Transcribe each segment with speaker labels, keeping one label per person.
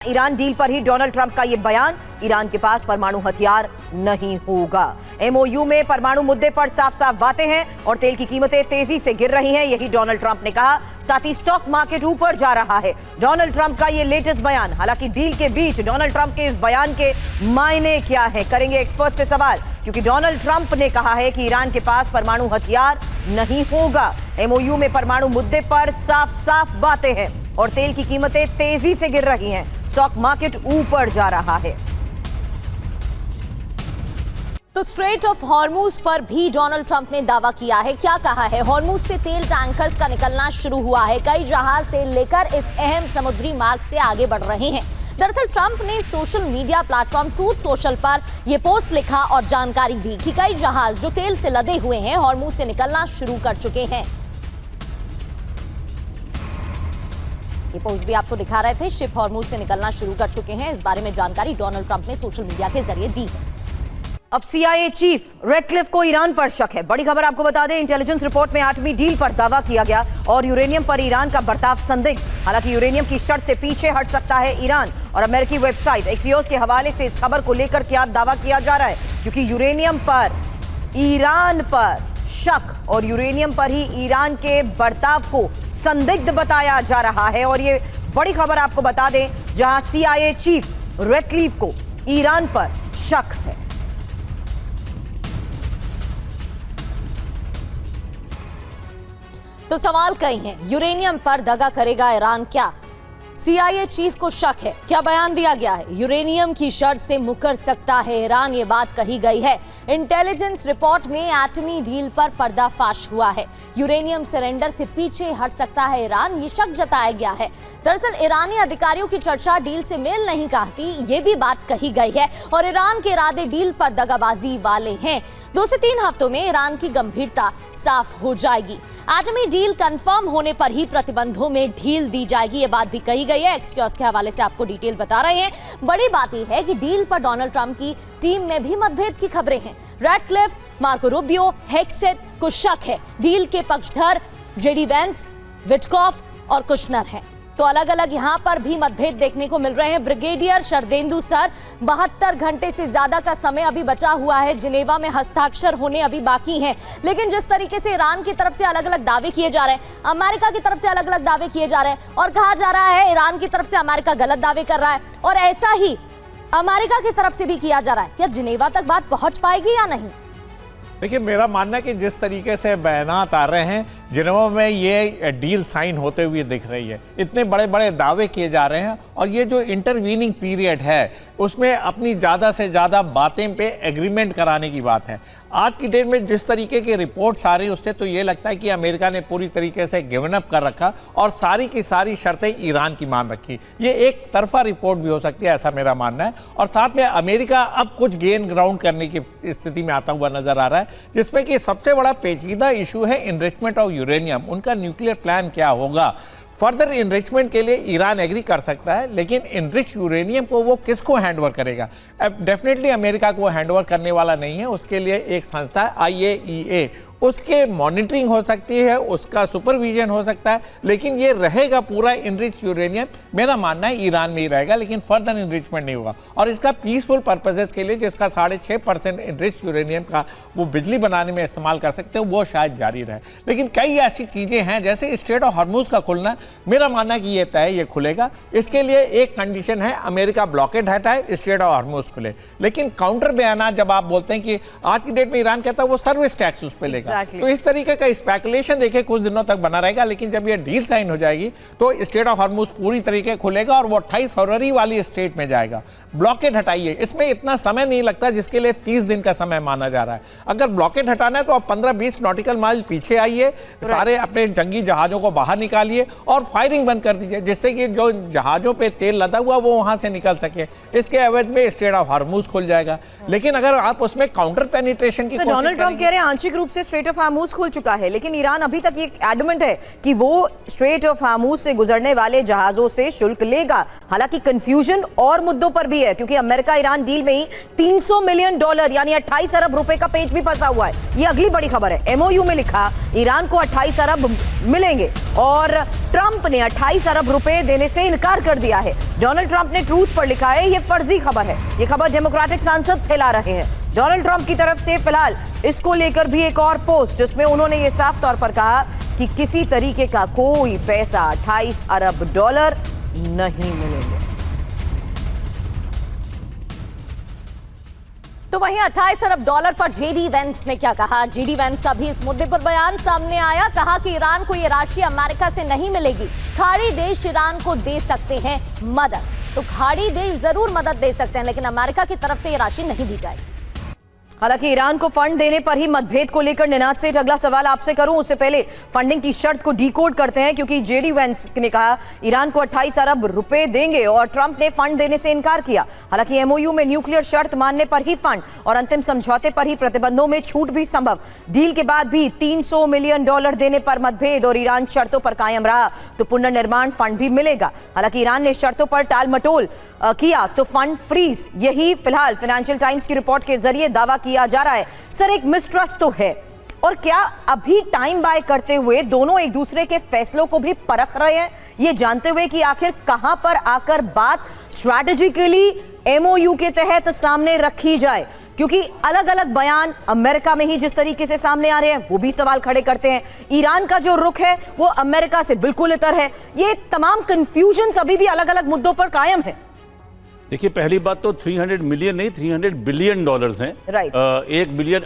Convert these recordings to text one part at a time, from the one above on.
Speaker 1: Iran deal पर ही Donald Trump का यह बयान, ईरान के पास परमाणु हथियार नहीं होगा। एमओयू में परमाणु मुद्दे पर साफ साफ बातें हैं और तेल की कीमतें तेजी से गिर रही हैं, यही डोनाल्ड ट्रंप ने कहा। साथ ही स्टॉक मार्केट ऊपर जा रहा है। डोनाल्ड ट्रंप का यह लेटेस्ट बयान। हालांकि डील के बीच डोनाल्ड ट्रंप के इस बयान के मायने क्या है, करेंगे एक्सपर्ट से सवाल, क्योंकि डोनाल्ड ट्रंप ने कहा है कि ईरान के पास परमाणु हथियार नहीं होगा। एमओयू में परमाणु मुद्दे पर साफ साफ बातें हैं और तेल की कीमतें तेजी से गिर रही हैं, स्टॉक मार्केट ऊपर जा रहा है।
Speaker 2: तो स्ट्रेट ऑफ हॉर्मूज पर भी डोनाल्ड ट्रंप ने दावा किया है। क्या कहा है? हॉर्मूज से तेल टैंकर्स का निकलना शुरू हुआ है। कई जहाज तेल लेकर इस अहम समुद्री मार्ग से आगे बढ़ रहे हैं। दरअसल ट्रंप ने social media platform truth social पर यह पोस्ट लिखा और जानकारी दी कि कई जहाज जो तेल से लदे हुए हैं हॉर्मूज से निकलना शुरू कर चुके हैं। ये पोस्ट भी आपको दिखा रहे थे, शिप हॉर्मूज से निकलना शुरू कर चुके हैं। इस बारे में जानकारी डोनाल्ड ट्रंप ने सोशल मीडिया के जरिए दी है।
Speaker 1: अब सीआईए चीफ रेडक्लिफ को ईरान पर शक है। बड़ी खबर आपको बता दें, इंटेलिजेंस रिपोर्ट में एटमी डील पर दावा किया गया और यूरेनियम पर ईरान का बर्ताव संदिग्ध। हालांकि यूरेनियम की शर्त से पीछे हट सकता है ईरान। और अमेरिकी वेबसाइट एक्सियोस के हवाले से इस खबर को लेकर क्या दावा किया जा रहा है, क्योंकि यूरेनियम पर ईरान पर शक और यूरेनियम पर ही ईरान के बर्ताव को संदिग्ध बताया जा रहा है। और ये बड़ी खबर आपको बता दें, जहां सीआईए चीफ रेडक्लिफ को ईरान पर शक है।
Speaker 2: तो सवाल कई हैं, यूरेनियम पर दगा करेगा ईरान क्या? सीआईए चीफ को शक है। क्या बयान दिया गया है? यूरेनियम की शर्त से मुकर सकता है ईरान, ये बात कही गई है। इंटेलिजेंस रिपोर्ट में एटमी डील पर पर्दाफाश हुआ है। यूरेनियम सरेंडर से पीछे हट सकता है ईरान, ये शक जताया गया है। दरअसल ईरानी अधिकारियों की चर्चा डील से मेल नहीं खाती, ये भी बात कही गई है। और ईरान के इरादे डील पर दगाबाजी वाले हैं। 2 से 3 हफ्तों में ईरान की गंभीरता साफ हो जाएगी। एटमी डील कंफर्म होने पर ही प्रतिबंधों में ढील दी जाएगी, ये बात भी कही गई है। एक्सियोस के हवाले से आपको डिटेल बता रहे हैं। बड़ी बात यह है कि डील पर डोनाल्ड ट्रंप की टीम में भी मतभेद की खबरें हैं। रेडक्लिफ, मार्को रूबियो, हेक्सेट को शक है। डील के पक्षधर जेडी वेंस, विटकॉफ और कुशनर हैं। तो अलग अलग यहां पर भी मतभेद देखने को मिल रहे हैं। ब्रिगेडियर शरदेंदु सर, 72 घंटे से ज्यादा का समय अभी बचा हुआ है। जिनेवा में हस्ताक्षर होने अभी बाकी हैं। लेकिन जिस तरीके से ईरान की तरफ से अलग अलग दावे किए जा रहे हैं, अमेरिका की तरफ से अलग अलग दावे किए जा रहे हैं और कहा जा रहा है ईरान की तरफ से अमेरिका गलत दावे कर रहा है और ऐसा ही अमेरिका की तरफ से भी किया जा रहा है। क्या जिनेवा तक बात पहुंच पाएगी या नहीं?
Speaker 3: देखिए, मेरा मानना है कि जिस तरीके से बयानात आ रहे हैं, जिनेवा में ये डील साइन होते हुए दिख रही है, इतने बड़े बड़े दावे किए जा रहे हैं और ये जो इंटरवीनिंग पीरियड है उसमें अपनी ज़्यादा से ज़्यादा बातें पे एग्रीमेंट कराने की बात है। आज की डेट में जिस तरीके की रिपोर्ट्स आ रही है उससे तो ये लगता है कि अमेरिका ने पूरी तरीके से गिवन अप कर रखा और सारी की सारी शर्तें ईरान की मान रखी। ये एक तरफा रिपोर्ट भी हो सकती है, ऐसा मेरा मानना है। और साथ में अमेरिका अब कुछ गेन ग्राउंड करने की स्थिति में आता हुआ नजर आ रहा है, जिसमें कि सबसे बड़ा पेचीदा इशू है इनरिचमेंट ऑफ यूरेनियम। उनका न्यूक्लियर प्लान क्या होगा? फर्दर इनरिचमेंट के लिए ईरान एग्री कर सकता है, लेकिन इनरिच यूरेनियम को वो किसको हैंडओवर करेगा? अब डेफिनेटली अमेरिका को हैंडओवर करने वाला नहीं है। उसके लिए एक संस्था है IAEA, उसके मॉनिटरिंग हो सकती है, उसका सुपरविजन हो सकता है, लेकिन ये रहेगा पूरा इनरिच यूरेनियम मेरा मानना है ईरान में ही रहेगा, लेकिन फर्दर इनरिचमेंट नहीं होगा। और इसका पीसफुल पर्पसेस के लिए जिसका 6.5% इनरिच यूरेनियम का वो बिजली बनाने में इस्तेमाल कर सकते हैं, वो शायद जारी रहे। लेकिन कई ऐसी चीज़ें हैं जैसे स्ट्रेट ऑफ हॉर्मूज का खुलना, मेरा मानना है कि ये तय ये खुलेगा। इसके लिए एक कंडीशन है, अमेरिका ब्लॉकेड हटाए, स्ट्रेट ऑफ हॉर्मूज खुले। लेकिन काउंटर बयान जब आप बोलते हैं कि आज की डेट में ईरान कहता है वो सर्विस टैक्स उस पर लेगा, तो इस तरीके का स्पेकुलेशन देखिए कुछ दिनों तक बना रहेगा। लेकिन जब ये डील साइन हो जाएगी तो स्ट्रेट ऑफ हॉर्मूज पूरी तरीके खुलेगा और वो 28 फरवरी वाली स्टेट में जाएगा। ब्लॉकेड हटाइए, इसमें इतना समय नहीं लगता, जिसके लिए 30 दिन का समय माना जा रहा है। अगर ब्लॉकेड हटाना है तो आप 15-20 नॉटिकल माइल पीछे आइए, सारे अपने जंगी जहाजों को बाहर निकालिए और फायरिंग बंद कर दीजिए, जिससे कि जो जहाजों पे तेल लदा हुआ वो वहां से निकल सके। इसके एवज में स्ट्रेट ऑफ हॉर्मूज खुल जाएगा। लेकिन अगर आप उसमें काउंटर पेनिट्रेशन की
Speaker 1: डोनाल्ड ट्रंप कह रहे हैं आंशिक रूप से स्ट्रेट ऑफ हार्मूज खुल चुका है, लेकिन ईरान अभी तक ये एडमेंट है कि वो स्ट्रेट ऑफ हार्मूज से गुजरने वाले जहाजों से शुल्क लेगा। हालांकि कंफ्यूजन और मुद्दों पर भी है, क्योंकि अमेरिका ईरान डील में ही $300 मिलियन यानी 28 अरब रुपए का पेच भी फंसा हुआ है। ये अगली बड़ी खबर है। एमओयू में लिखा ईरान को 28 अरब मिलेंगे और ट्रंप ने 28 अरब रुपए देने से इनकार कर दिया है। डोनाल्ड ट्रंप ने ट्रूथ पर लिखा है ये फर्जी खबर है। ये खबर डेमोक्रेटिक सांसद फैला रहे हैं। डोनाल्ड ट्रंप की तरफ से फिलहाल इसको लेकर भी एक और पोस्ट, जिसमें उन्होंने ये साफ तौर पर कहा कि किसी तरीके का कोई पैसा 28 अरब डॉलर नहीं मिलेंगे।
Speaker 2: तो वहीं 28 अरब डॉलर पर जेडी वेंस ने क्या कहा? जेडी वेंस का भी इस मुद्दे पर बयान सामने आया। कहा कि ईरान को ये राशि अमेरिका से नहीं मिलेगी, खाड़ी देश ईरान को दे सकते हैं मदद। तो खाड़ी देश जरूर मदद दे सकते हैं, लेकिन अमेरिका की तरफ से ये राशि नहीं दी जाएगी।
Speaker 1: हालांकि ईरान को फंड देने पर ही मतभेद को लेकर निनाद सेठ अगला सवाल आपसे करूं, उससे पहले फंडिंग की शर्त को डीकोड करते हैं, क्योंकि जेडी वेंस ने कहा ईरान को 28 अरब रुपए देंगे और ट्रंप ने फंड देने से इनकार किया। हालांकि एमओयू में न्यूक्लियर शर्त मानने पर ही फंड और अंतिम समझौते पर ही प्रतिबंधों में छूट भी संभव। डील के बाद भी $300 मिलियन देने पर मतभेद और ईरान शर्तों पर कायम रहा तो पुनर्निर्माण फंड भी मिलेगा। हालांकि ईरान ने शर्तों पर टाल मटोल किया तो फंड फ्रीज, यही फिलहाल फाइनेंशियल टाइम्स की रिपोर्ट के जरिए दावा किया जा रहा है। सर, एक मिसट्रस्ट तो है, और क्या अभी टाइम बाय करते हुए दोनों एक दूसरे के फैसलों को भी परख रहे हैं, ये जानते हुए कि आखिर कहां पर आकर बात स्ट्रैटेजिकली एमओयू के तहत सामने रखी जाए? क्योंकि अलग अलग बयान अमेरिका में ही जिस तरीके से सामने आ रहे हैं वो भी सवाल खड़े करते हैं। ईरान का जो रुख है वो अमेरिका से बिल्कुल इतर है। ये तमाम कंफ्यूजन अभी भी अलग अलग मुद्दों पर कायम है।
Speaker 4: देखिए, पहली बात तो 300 मिलियन नहीं, $300 बिलियन हैं।
Speaker 1: राइट।
Speaker 4: 1 बिलियन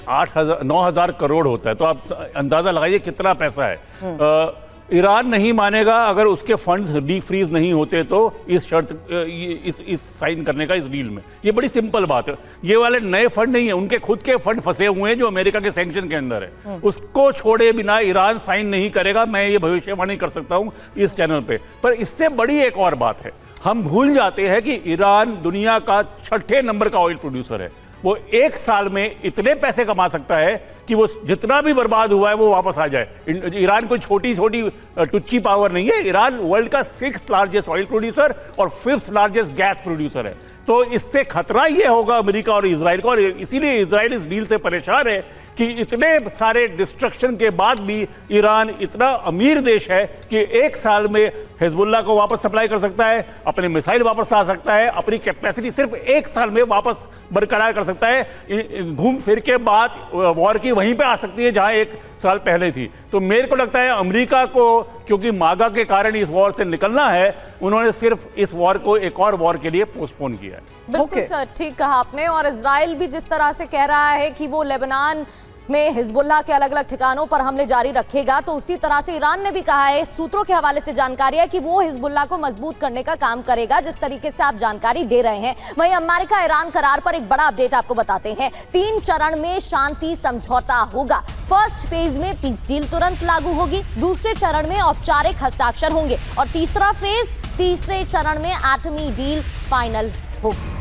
Speaker 4: 9,000 करोड़ होता है, तो आप अंदाजा लगाइए कितना पैसा है। ईरान नहीं मानेगा अगर उसके फंड्स डीफ्रीज नहीं होते तो इस शर्त इस साइन करने का इस डील में। ये बड़ी सिंपल बात है। ये वाले नए फंड नहीं है, उनके खुद के फंड फंसे हुए हैं जो अमेरिका के सैंक्शन के अंदर है। उसको छोड़े बिना ईरान साइन नहीं करेगा। मैं ये भविष्यवाणी कर सकता हूं इस चैनल पे। पर इससे बड़ी एक और बात है, हम भूल जाते हैं कि ईरान दुनिया का 6ठे नंबर का ऑयल प्रोड्यूसर है। वो एक साल में इतने पैसे कमा सकता है कि वो जितना भी बर्बाद हुआ है वो वापस आ जाए। ईरान कोई छोटी छोटी टुच्ची पावर नहीं है। ईरान वर्ल्ड का 6th लार्जेस्ट ऑयल प्रोड्यूसर और 5th लार्जेस्ट गैस प्रोड्यूसर है। तो इससे खतरा ये होगा अमेरिका और इजराइल को, और इसीलिए इजराइल इस डील से परेशान है कि इतने सारे डिस्ट्रक्शन के बाद भी ईरान इतना अमीर देश है कि एक साल में हिजबुल्लाह को वापस सप्लाई कर सकता है, अपने मिसाइल वापस ला सकता है, अपनी कैपेसिटी सिर्फ एक साल में वापस बरकरार कर सकता है। घूम फिर के बात वॉर की वहीं पे आ सकती है जहां एक साल पहले थी। तो मेरे को लगता है अमेरिका को, क्योंकि मागा के कारण इस वॉर से निकलना है, उन्होंने सिर्फ इस वॉर को एक और वॉर के लिए पोस्टपोन किया है।
Speaker 2: बिल्कुल सर, ठीक कहा आपने। और इजराइल भी जिस तरह से कह रहा है कि वो लेबनान में हिजबुल्लाह के अलग अलग ठिकानों पर हमले जारी रखेगा, तो उसी तरह से ईरान ने भी कहा है, सूत्रों के हवाले से जानकारी है कि वो हिजबुल्लाह को मजबूत करने का काम करेगा, जिस तरीके से आप जानकारी दे रहे हैं। वहीं अमेरिका ईरान करार पर एक बड़ा अपडेट आपको बताते हैं। 3 चरण में शांति समझौता होगा। फर्स्ट फेज में पीस डील तुरंत लागू होगी, दूसरे चरण में औपचारिक हस्ताक्षर होंगे और तीसरा फेज, तीसरे चरण में एटमी डील फाइनल होगी।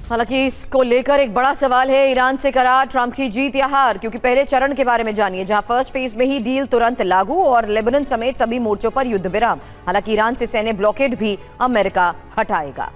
Speaker 1: हालांकि इसको लेकर एक बड़ा सवाल है, ईरान से करार ट्रंप की जीत या हार? क्योंकि पहले चरण के बारे में जानिए, जहां फर्स्ट फेज में ही डील तुरंत लागू और लेबनान समेत सभी मोर्चों पर युद्ध विराम। हालांकि ईरान से सैन्य ब्लॉकेड भी अमेरिका हटाएगा।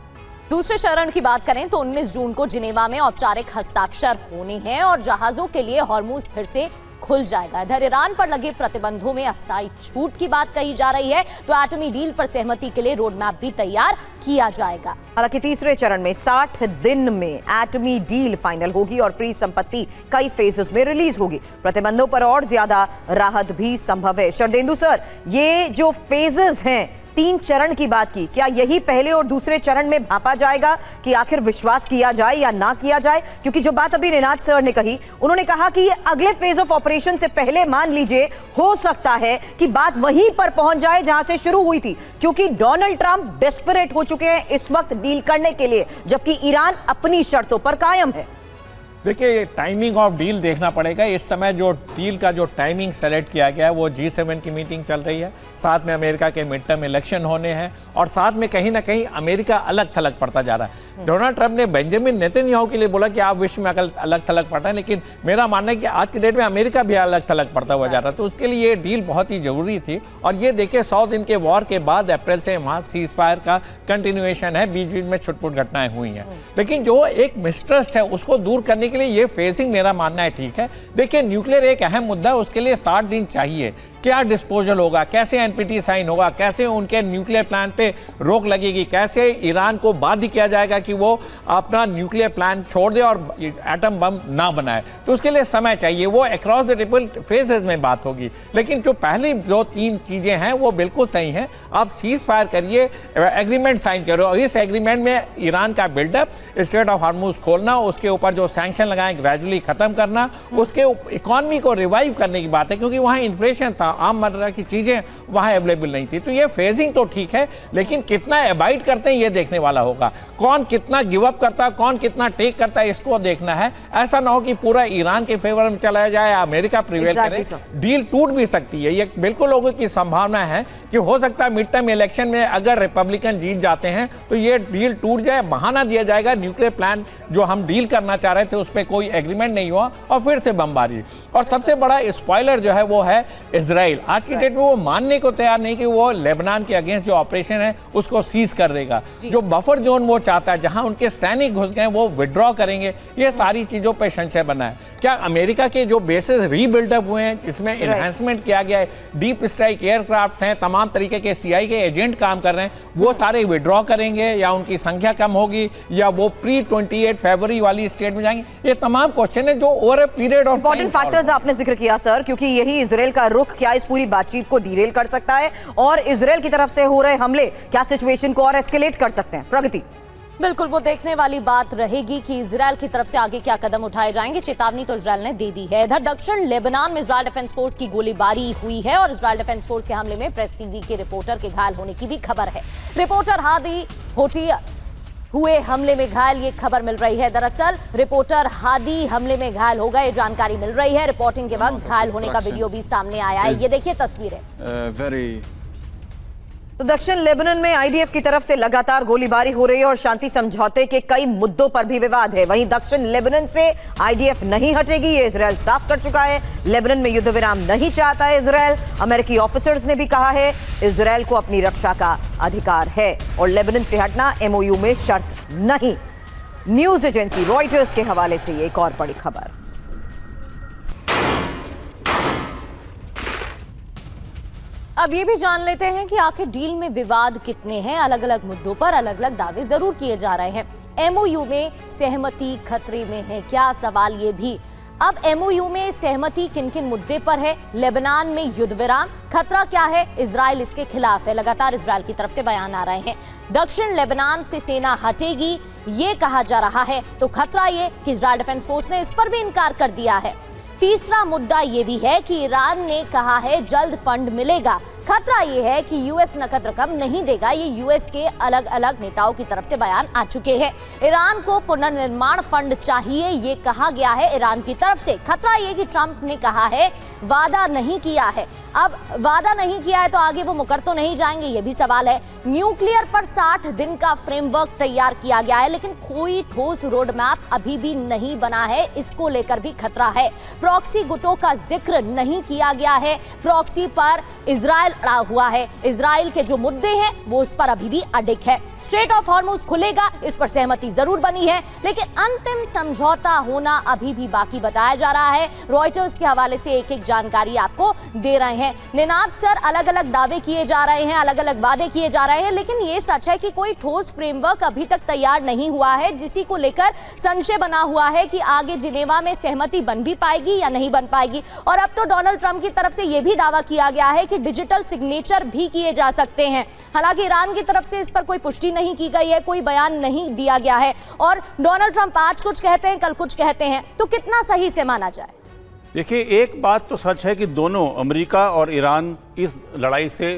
Speaker 2: दूसरे चरण की बात करें तो 19 जून को जिनेवा में औपचारिक हस्ताक्षर होने हैं और जहाजों के लिए हॉर्मुज फिर से खुल जाएगा। इधर ईरान पर लगे प्रतिबंधों में अस्थायी छूट की बात कही जा रही है, तो एटमी डील पर सहमति के लिए रोड मैप भी तैयार किया जाएगा।
Speaker 1: हालांकि तीसरे चरण में 60 दिन में एटमी डील फाइनल होगी और फ्री संपत्ति कई फेजेस में रिलीज होगी। प्रतिबंधों पर और ज्यादा राहत भी संभव है। शरदेंदु सर, ये जो फेजेस हैं, 3 चरण की बात की, क्या यही पहले और दूसरे चरण में भांपा जाएगा कि आखिर विश्वास किया जाए या ना किया जाए? क्योंकि जो बात अभी निनाद सर ने कही, उन्होंने कहा कि ये अगले फेज ऑफ ऑपरेशन से पहले मान लीजिए हो सकता है कि बात वहीं पर पहुंच जाए जहां से शुरू हुई थी, क्योंकि डोनाल्ड ट्रंप डेस्परेट हो चुके हैं इस वक्त डील करने के लिए, जबकि ईरान अपनी शर्तों पर कायम है।
Speaker 3: देखिए, टाइमिंग ऑफ डील देखना पड़ेगा। इस समय जो डील का जो टाइमिंग सेलेक्ट किया गया है वो G7 की मीटिंग चल रही है, साथ में अमेरिका के मिड टर्म इलेक्शन होने हैं और साथ में कहीं ना कहीं अमेरिका अलग थलग पड़ता जा रहा है। डोनाल्ड ट्रंप ने बेंजामिन नेतन्याहू के लिए बोला कि आप विश्व में अलग थलग पड़ रहे हैं, लेकिन मेरा मानना है कि आज की डेट में अमेरिका भी अलग थलग पड़ता हुआ जा रहा है, तो उसके लिए ये डील बहुत ही जरूरी थी। और ये देखिए 100 दिन के वॉर के बाद अप्रैल से वहाँ सीज फायर का कंटिन्यूएशन है, बीच बीच में छुटपुट घटनाएं हुई हैं, लेकिन जो एक मिसट्रस्ट है उसको दूर करने के लिए ये फेजिंग मेरा मानना है ठीक है। देखिए, न्यूक्लियर एक अहम मुद्दा है, उसके लिए 60 दिन चाहिए। क्या डिस्पोजल होगा, कैसे एनपीटी साइन होगा, कैसे उनके न्यूक्लियर प्लान पे रोक लगेगी, कैसे ईरान को बाध्य किया जाएगा कि वो अपना न्यूक्लियर प्लान छोड़ दे और एटम बम ना बनाए, तो उसके लिए समय चाहिए। वो अक्रॉस द ट्रिपल फेजेस में बात होगी, लेकिन जो पहली 2-3 चीजें हैं वो बिल्कुल सही हैं। आप सीज फायर करिए, एग्रीमेंट साइन करो, और इस एग्रीमेंट में ईरान का बिल्डअप, स्ट्रेट ऑफ हार्मुज खोलना, उसके ऊपर जो सैंक्शन लगाए ग्रेजुअली खत्म करना, उसके इकोनॉमी को रिवाइव करने की बात है, क्योंकि वहाँ इन्फ्लेशन था, आम मर्रा की चीजें वहां अवेलेबल नहीं थी। तो ये फेजिंग तो ठीक है, लेकिन कितना अबाइड करते हैं ये देखने वाला होगा। कौन कितना गिव अप करता है, कौन कितना टेक करता है, इसको देखना है। ऐसा ना हो कि पूरा ईरान के फेवर में चला जाए, अमेरिका प्रिवेल करे, डील टूट भी सकती है। ये बिल्कुल लोगों की संभावना है कि हो सकता है मिड टर्म इलेक्शन में अगर रिपब्लिकन जीत जाते हैं तो ये डील टूट जाए, बहाना दिया जाएगा न्यूक्लियर प्लान जो हम डील करना चाह रहे थे उस पर कोई एग्रीमेंट नहीं हुआ और फिर से बमबारी। और सबसे बड़ा स्पॉइलर जो है वो है इजराइल। आज की डेट में वो मानने को तैयार नहीं कि वो लेबनान के अगेंस्ट जो ऑपरेशन है उसको सीज कर देगा। जो बफर जोन वो चाहता है, जहां उनके सैनिक घुस गए, वो विड्रॉ करेंगे। ये सारी चीजों पर संशय बना है। क्या अमेरिका के जो बेसेस रीबिल्डअप हुए हैं, जिसमें एनहांसमेंट किया गया है, डीप स्ट्राइक एयरक्राफ्ट हैं, तमाम तरीके के सीआई के एजेंट काम कर रहे हैं, वो सारे विड्रॉ करेंगे या उनकी संख्या कम होगी या वो प्री 28 फरवरी वाली स्टेट में जाएंगे? ये तमाम क्वेश्चन है जो over a period of
Speaker 1: important factors आपने जिक्र किया सर, क्योंकि यही इजराइल का रुख क्या इस पूरी बातचीत को डीरेल कर सकता है और इजराइल की तरफ से हो रहे हमले क्या सिचुएशन को और एस्केलेट कर सकते हैं। प्रगति,
Speaker 2: बिल्कुल वो देखने वाली बात रहेगी कि इजराइल की तरफ से आगे क्या कदम उठाए जाएंगे। चेतावनी तो इजराइल ने दे दी है। इधर दक्षिण लेबनान में इजराइल डिफेंस फोर्स की गोलीबारी हुई है और इजराइल डिफेंस फोर्स के हमले में प्रेस टीवी के रिपोर्टर के घायल होने की भी खबर है। रिपोर्टर हादी होटी हुए हमले में घायल, ये खबर मिल रही है। दरअसल रिपोर्टर हादी हमले में घायल हो गए, जानकारी मिल रही है। रिपोर्टिंग के वक्त घायल होने का वीडियो भी सामने आया है, ये देखिए तस्वीरें।
Speaker 1: तो दक्षिण लेबनान में आईडीएफ की तरफ से लगातार गोलीबारी हो रही है और शांति समझौते के कई मुद्दों पर भी विवाद है। वहीं दक्षिण लेबनान से आईडीएफ नहीं हटेगी, ये इजराइल साफ कर चुका है। लेबनान में युद्ध विराम नहीं चाहता है इजराइल। अमेरिकी ऑफिसर्स ने भी कहा है इजराइल को अपनी रक्षा का अधिकार है और लेबनान से हटना एमओयू में शर्त नहीं। न्यूज एजेंसी रॉयटर्स के हवाले से एक और बड़ी खबर।
Speaker 2: अब ये भी जान लेते हैं कि आखिर डील में विवाद कितने हैं। अलग अलग मुद्दों पर अलग अलग दावे जरूर किए जा रहे हैं। एमओयू में सहमति खतरे में है क्या, सवाल ये भी। अब एमओयू में सहमति किन किन मुद्दे पर है? लेबनान में युद्ध विराम, खतरा क्या है? इजराइल इसके खिलाफ है। लगातार इजराइल की तरफ से बयान आ रहे हैं। दक्षिण लेबनान से सेना हटेगी ये कहा जा रहा है, तो खतरा ये कि इजराइल डिफेंस फोर्स ने इस पर भी इनकार कर दिया है। तीसरा मुद्दा ये भी है कि ईरान ने कहा है जल्द फंड मिलेगा। खतरा ये है कि यूएस नकद रकम नहीं देगा। ये यूएस के अलग अलग नेताओं की तरफ से बयान आ चुके हैं। ईरान को पुनर्निर्माण फंड चाहिए ये कहा गया है ईरान की तरफ से। खतरा ये कि ट्रंप ने कहा है वादा नहीं किया है। अब वादा नहीं किया है तो आगे वो मुकर तो नहीं जाएंगे, ये भी सवाल है। न्यूक्लियर पर 60 दिन का फ्रेमवर्क तैयार किया गया है, लेकिन कोई ठोस रोड मैप अभी भी नहीं बना है। इसको लेकर भी खतरा है। प्रॉक्सी गुटों का जिक्र नहीं किया गया है। प्रॉक्सी पर इजराइल अड़ा हुआ है। इजराइल के जो मुद्दे हैं वो उस पर अभी भी अडिग है। स्ट्रेट ऑफ हॉर्मुज खुलेगा, इस पर सहमति जरूर बनी है, लेकिन अंतिम समझौता होना अभी भी बाकी बताया जा रहा है। रॉयटर्स के हवाले से एक एक जानकारी आपको दे रहे हैं। निनाद सर, अलग अलग दावे किए जा रहे हैं, अलग अलग वादे किए जा रहे हैं, लेकिन ये सच है कि कोई ठोस फ्रेमवर्क अभी तक तैयार नहीं हुआ है, जिसी को लेकर संशय बना हुआ है कि आगे जिनेवा में सहमति बन भी पाएगी या नहीं बन पाएगी। और अब तो डोनाल्ड ट्रंप की तरफ से यह भी दावा किया गया है कि डिजिटल सिग्नेचर भी किए जा सकते हैं। हालांकि ईरान की तरफ से इस पर कोई पुष्टि नहीं की गई है, कोई बयान नहीं दिया गया है और डोनाल्ड ट्रंप आज कुछ कहते हैं, कल कुछ कहते हैं, तो कितना सही से माना जाए?
Speaker 4: देखिए, एक बात तो सच है कि दोनों अमेरिका और ईरान इस लड़ाई से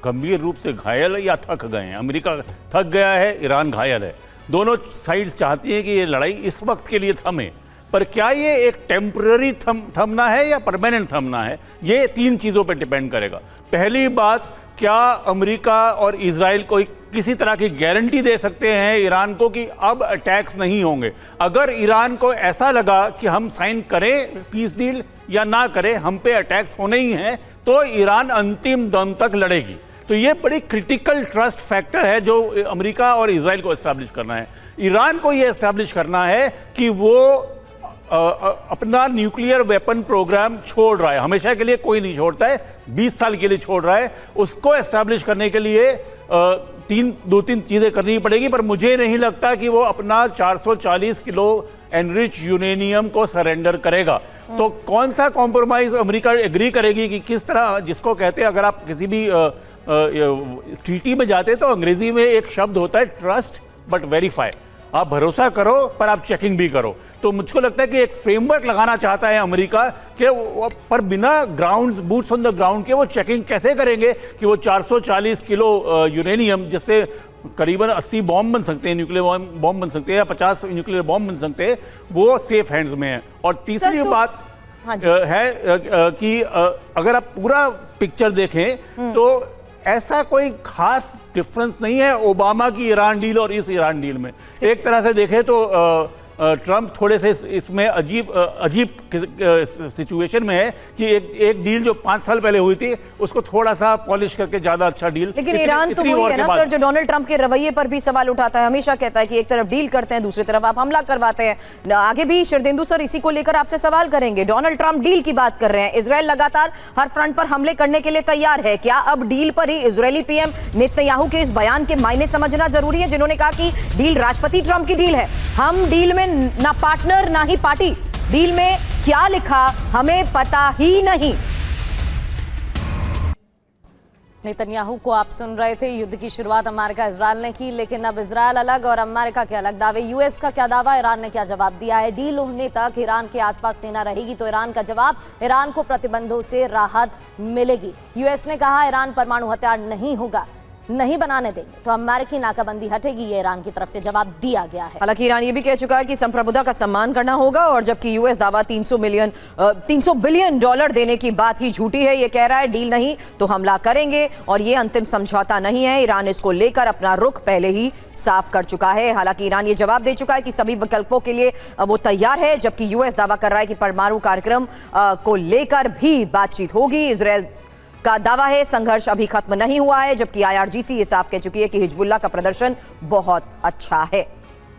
Speaker 4: गंभीर रूप से घायल या थक गए हैं। अमेरिका थक गया है, ईरान घायल है। दोनों साइड्स चाहती हैं कि ये लड़ाई इस वक्त के लिए थमे, पर क्या ये एक टेम्पररी थमना है या परमानेंट थमना है, ये 3 चीज़ों पर डिपेंड करेगा। पहली बात, क्या अमेरिका और इजराइल को किसी तरह की गारंटी दे सकते हैं ईरान को कि अब अटैक्स नहीं होंगे? अगर ईरान को ऐसा लगा कि हम साइन करें पीस डील या ना करें, हम पे अटैक्स होने ही हैं, तो ईरान अंतिम दम तक लड़ेगी। तो ये बड़ी क्रिटिकल ट्रस्ट फैक्टर है जो अमेरिका और इजराइल को एस्टैब्लिश करना है। ईरान को ये एस्टैब्लिश करना है कि वो अपना न्यूक्लियर वेपन प्रोग्राम छोड़ रहा है, हमेशा के लिए कोई नहीं छोड़ता है, 20 साल के लिए छोड़ रहा है। उसको एस्टैब्लिश करने के लिए 2-3 चीज़ें करनी पड़ेगी, पर मुझे नहीं लगता कि वो अपना 440 किलो एनरिच यूरेनियम को सरेंडर करेगा। तो कौन सा कॉम्प्रोमाइज अमेरिका एग्री करेगी कि किस तरह, जिसको कहते हैं, अगर आप किसी भी ट्रीटी में जाते तो अंग्रेजी में एक शब्द होता है ट्रस्ट बट वेरीफाई। आप भरोसा करो पर आप चेकिंग भी करो। तो मुझको लगता है कि एक फ्रेमवर्क लगाना चाहता है अमेरिका कि पर बिना grounds, boots on the ground के वो चेकिंग कैसे करेंगे कि वो 440 किलो यूरेनियम, जिससे करीबन 80 बॉम्ब बन सकते हैं, न्यूक्लियर बॉम्ब बन सकते हैं, या 50 न्यूक्लियर बॉम्ब बन सकते हैं, वो सेफ हैंड्स में है। और तीसरी बात है कि अगर आप पूरा पिक्चर देखें तो ऐसा कोई खास डिफरेंस नहीं है ओबामा की ईरान डील और इस ईरान डील में। एक तरह से देखें तो ट्रंप थोड़े से इसमें अजीब सिचुएशन में है कि एक डील जो 5 साल पहले हुई थी उसको थोड़ा सा पॉलिश करके ज्यादा अच्छा डील।
Speaker 1: लेकिन ईरान तो वही है ना सर, जो डोनाल्ड ट्रंप के रवैये पर भी सवाल उठाता है, हमेशा कहता है कि एक तरफ डील करते हैं, दूसरी तरफ आप हमला करवाते हैं। आगे भी शरदेंदु सर इसी को लेकर आपसे सवाल करेंगे। डोनाल्ड ट्रंप डील की बात कर रहे हैं, इजराइल लगातार हर फ्रंट पर हमले करने के लिए तैयार है। क्या अब डील पर ही इजरायली पीएम नेतन्याहू के इस बयान के मायने समझना जरूरी है, जिन्होंने कहा कि डील राष्ट्रपति ट्रंप की डील है, हम डील में ना पार्टनर ना ही पार्टी, डील में क्या लिखा हमें पता ही नहीं।
Speaker 2: नेतन्याहू को आप सुन रहे थे। युद्ध की शुरुआत अमेरिका इजराइल ने की, लेकिन अब इजराइल अलग और अमेरिका के अलग दावे। यूएस का क्या दावा, ईरान ने क्या जवाब दिया है? डील होने तक ईरान के आसपास सेना रहेगी, तो ईरान का जवाब, ईरान को प्रतिबंधों से राहत मिलेगी। यूएस ने कहा ईरान परमाणु हथियार नहीं होगा, नहीं बनाने देंगे तो अमेरिकी नाकाबंदी हटेगी, ये ईरान की तरफ से जवाब दिया गया है।
Speaker 1: हालांकि ईरान ये भी कह चुका है कि संप्रभुता का सम्मान करना होगा, और जबकि यूएस दावा 300 बिलियन डॉलर देने की बात ही झूठी है। ये कह रहा है डील नहीं तो हमला करेंगे, और ये अंतिम समझौता नहीं है। ईरान इसको लेकर अपना रुख पहले ही साफ कर चुका है। हालांकि ईरान ये जवाब दे चुका है कि सभी विकल्पों के लिए वो तैयार है, जबकि यूएस दावा कर रहा है कि परमाणु कार्यक्रम को लेकर भी बातचीत होगी। इजरायल का दावा है संघर्ष अभी खत्म नहीं हुआ है, जबकि आईआरजीसी ये साफ कह चुकी है कि हिजबुल्लाह का प्रदर्शन बहुत अच्छा है।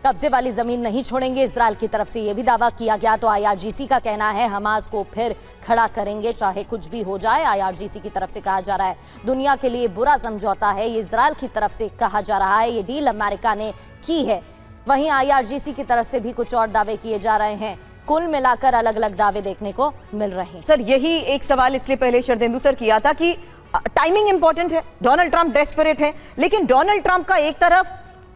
Speaker 2: कब्जे वाली जमीन नहीं छोड़ेंगे, इजराइल की तरफ से यह भी दावा किया गया। तो आईआरजीसी का कहना है हमास को फिर खड़ा करेंगे चाहे कुछ भी हो जाए। आईआरजीसी की तरफ से कहा जा रहा है दुनिया के लिए बुरा समझौता है, ये इजराइल की तरफ से कहा जा रहा है, ये डील अमेरिका ने की है। वहीं आईआरजीसी की तरफ से भी कुछ और दावे किए जा रहे हैं। कुल मिलाकर अलग अलग दावे देखने को मिल रहे हैं।
Speaker 1: सर यही एक सवाल इसलिए पहले शरदेंदु सर किया था कि टाइमिंग इंपॉर्टेंट है, डोनाल्ड ट्रंप डेस्परेट है, लेकिन डोनाल्ड ट्रंप का एक तरफ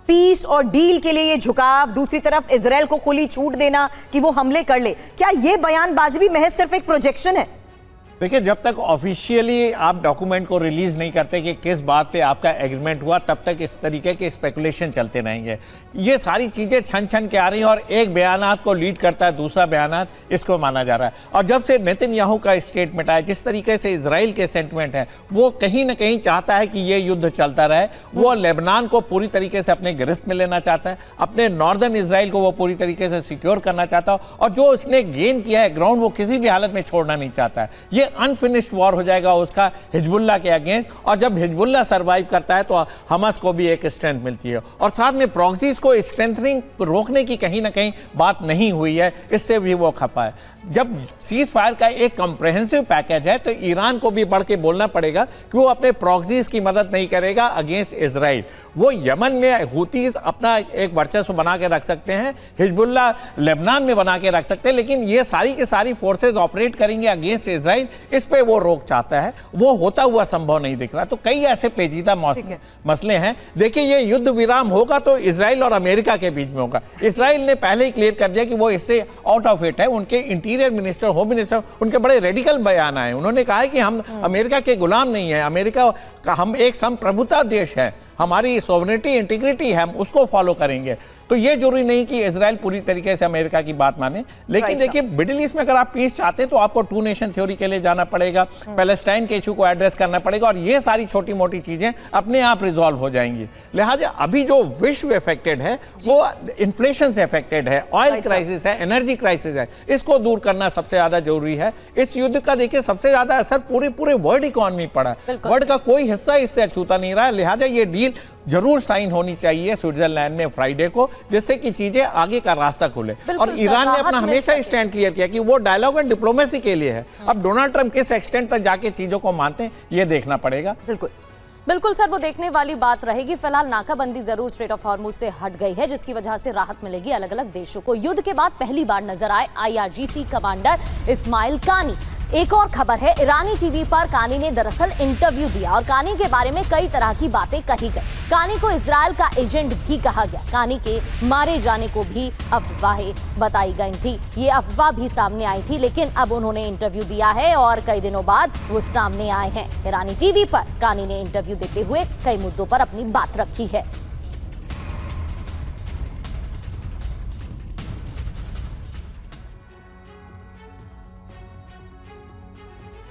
Speaker 1: पीस और डील के लिए ये झुकाव, दूसरी तरफ इजराइल को खुली छूट देना कि वो हमले कर ले, क्या ये बयानबाजी भी महज सिर्फ एक प्रोजेक्शन है?
Speaker 3: देखिए, जब तक ऑफिशियली आप डॉक्यूमेंट को रिलीज नहीं करते कि किस बात पे आपका एग्रीमेंट हुआ, तब तक इस तरीके के स्पेकुलेशन चलते रहेंगे। ये सारी चीज़ें छन छन के आ रही हैं, और एक बयानात को लीड करता है दूसरा बयानात, इसको माना जा रहा है। और जब से नेतन्याहू का स्टेटमेंट आया, जिस तरीके से इजराइल के सेंटिमेंट है, वो कहीं ना कहीं चाहता है कि ये युद्ध चलता रहे। वो लेबनान को पूरी तरीके से अपने गिरफ्त में लेना चाहता है, अपने नॉर्दर्न इसराइल को वो पूरी तरीके से सिक्योर करना चाहता है, और जो उसने गेन किया है ग्राउंड, वो किसी भी हालत में छोड़ना नहीं चाहता है। ये अनफिनिश्ड वॉर हो जाएगा उसका हिजबुल्लाह के अगेंस्ट, और जब हिजबुल्लाह सरवाइव करता है तो हमास को भी एक स्ट्रेंथ मिलती है। और साथ में प्रॉक्सीज को स्ट्रेंथनिंग रोकने की कहीं ना कहीं बात नहीं हुई है, इससे भी वो खपा है। जब सीज फायर का एक कंप्रेहेंसिव पैकेज है, तो ईरान को भी बढ़ के बोलना पड़ेगा कि वो अपने प्रॉक्सीज की मदद नहीं करेगा अगेंस्ट इजराइल। वो यमन में हुतीज अपना एक वर्चस्व बना के रख सकते हैं, हिजबुल्लाह लेबनान में बना के रख सकते हैं, लेकिन ये सारी की सारी फोर्सेज ऑपरेट करेंगे अगेंस्ट इजराइल, इस पे वो रोक चाहता है। वो होता हुआ संभव नहीं दिख रहा। तो कई ऐसे पेचीदा मसले हैं। देखिए, ये युद्ध विराम होगा तो इजराइल और अमेरिका के बीच में होगा। इजराइल ने पहले ही क्लियर कर दिया कि वो इससे आउट ऑफ इट है। उनके इंटीरियर मिनिस्टर, होम मिनिस्टर, उनके बड़े रेडिकल बयान आए। उन्होंने कहा है कि हम अमेरिका के गुलाम नहीं है, अमेरिका का हम एक संप्रभुता देश है, हमारी सोवरेनिटी इंटीग्रिटी है, हम उसको फॉलो करेंगे। तो ये जरूरी नहीं कि इजराइल पूरी तरीके से अमेरिका की बात माने, लेकिन देखिए मिडिल ईस्ट में अगर आप पीस चाहते हैं तो आपको टू नेशन थ्योरी के लिए जाना पड़ेगा, पैलेस्टाइन के इशू को एड्रेस करना पड़ेगा, और ये सारी छोटी मोटी चीजें अपने आप रिजॉल्व हो जाएंगी। लिहाजा अभी जो विश्व इफेक्टेड है वो इन्फ्लेशन से इफेक्टेड है, ऑयल क्राइसिस है, एनर्जी क्राइसिस है, इसको दूर करना सबसे ज्यादा जरूरी है। इस युद्ध का देखिए सबसे ज्यादा असर पूरे वर्ल्ड इकोनॉमी पड़ा है, वर्ल्ड का कोई हिस्सा इससे अछूता नहीं रहा। लिहाजा ये डील जरूर साइन होनी चाहिए स्विट्जरलैंड में फ्राइडे को, जिससे कि चीजें आगे का रास्ता खुले। और ईरान ने अपना हमेशा स्टैंड क्लियर किया कि वो डायलॉग एंड डिप्लोमेसी के लिए है। अब डोनाल्ड ट्रंप किस एक्सटेंट तक जाके चीजों को मानते हैं ये देखना पड़ेगा।
Speaker 2: बिल्कुल सर, वो देखने वाली बात रहेगी। फिलहाल नाकाबंदी जरूर स्ट्रेट ऑफ हॉर्मुज से हट गई है, जिसकी वजह से राहत मिलेगी अलग अलग देशों को। युद्ध के बाद पहली बार नजर आए IRGC कमांडर इस्माइल कानी। एक और खबर है, ईरानी टीवी पर कानी ने दरअसल इंटरव्यू दिया और कानी के बारे में कई तरह की बातें कही गई। कानी को इजराइल का एजेंट भी कहा गया। कानी के मारे जाने को भी अफवाहें बताई गई थी। ये अफवाह भी सामने आई थी, लेकिन अब उन्होंने इंटरव्यू दिया है और कई दिनों बाद वो सामने आए हैं। ईरानी टीवी पर कानी ने इंटरव्यू देते हुए कई मुद्दों पर अपनी बात रखी है।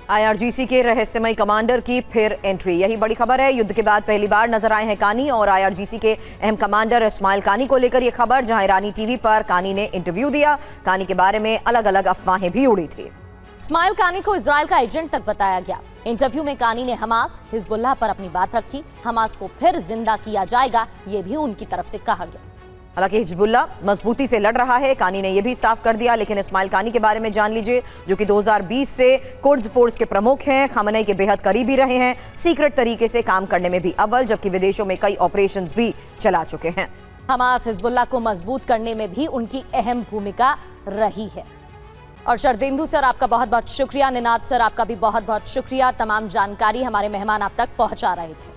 Speaker 1: IRGC के रहस्यमय कमांडर की फिर एंट्री, यही बड़ी खबर है। युद्ध के बाद पहली बार नजर आए हैं कानी और IRGC के अहम कमांडर इस्माइल कानी को लेकर यह खबर, जहां ईरानी टीवी पर कानी ने इंटरव्यू दिया। कानी के बारे में अलग अलग अफवाहें भी उड़ी थी।
Speaker 2: इस्माइल कानी को इजराइल का एजेंट तक बताया गया। इंटरव्यू में कानी ने हमास, हिजबुल्लाह पर अपनी बात रखी। हमास को फिर जिंदा किया जाएगा, ये भी उनकी तरफ से कहा गया।
Speaker 1: हालांकि हिजबुल्लाह मजबूती से लड़ रहा है, कानी ने यह भी साफ कर दिया। लेकिन इस्माइल कानी के बारे में जान लीजिए, जो कि 2020 से कुर्द फोर्स के प्रमुख हैं, खamenei के बेहद करीबी रहे हैं, सीक्रेट तरीके से काम करने में भी अव्वल, जबकि विदेशों में कई ऑपरेशंस भी चला चुके हैं।
Speaker 2: हमास हिजबुल्लाह को मजबूत करने में भी उनकी अहम भूमिका रही है। और शरदेंदु सर आपका बहुत बहुत शुक्रिया, निनाद सर आपका भी बहुत बहुत शुक्रिया। तमाम जानकारी हमारे मेहमान आप तक पहुंचा रहे थे।